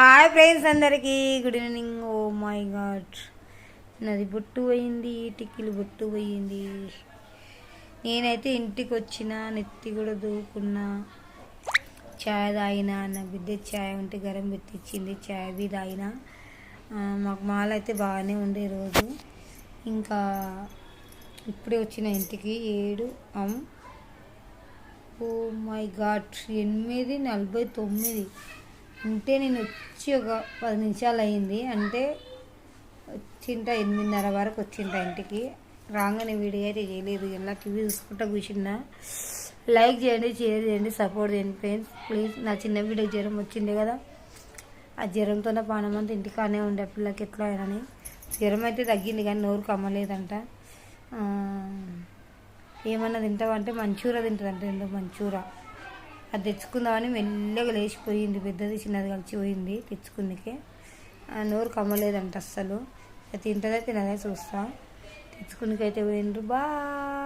Hi friends అందరికీ good evening. Oh my god, నాది బొట్టు పోయింది, టిక్కిలు బొట్టు పోయింది. నేనైతే ఇంటికి వచ్చిన, నెత్తి కూడా దూకున్నా, చాయ్ తాగిన. నా బిడ్డ చాయ్ ఉంటే గరం పెట్టించింది, చాయ్ బి తాగిన. మాకు మాల అయితే బాగానే ఉండే రోజు. ఇంకా ఇప్పుడే వచ్చిన ఇంటికి 7 ఓ మై గాడ్ 8:49. అంటే నేను వచ్చి ఒక 10 నిమిషాలు అయింది. అంటే వచ్చింట 8:30 వరకు వచ్చింట ఇంటికి. రాగానే వీడియో అయితే చేయలేదు, ఇలా టీవీ చూసుకుంటా కూర్చున్నా. లైక్ చేయండి, షేర్ చేయండి, సపోర్ట్ చేయండి ఫ్రెండ్స్ ప్లీజ్. నా చిన్న వీడియో జ్వరం వచ్చింది కదా, ఆ జ్వరంతోనే పానమంతా ఇంటికానే ఉండే పిల్లకి ఎట్లా అయినని. జ్వరం అయితే తగ్గింది కానీ నోరు కమ్మలేదంట. ఏమన్నా తింటావంటే మంచూరా తింటుందంట, ఏందో మంచూరా. అది తెచ్చుకుందామని మెల్లగా లేచిపోయింది, పెద్దది చిన్నది కలిసి పోయింది తెచ్చుకుందికే. నోరు కమ్మలేదంట అస్సలు. తింటదే తినదే చూస్తా. తెచ్చుకునికైతే పోయిండ్రు. బాయ్.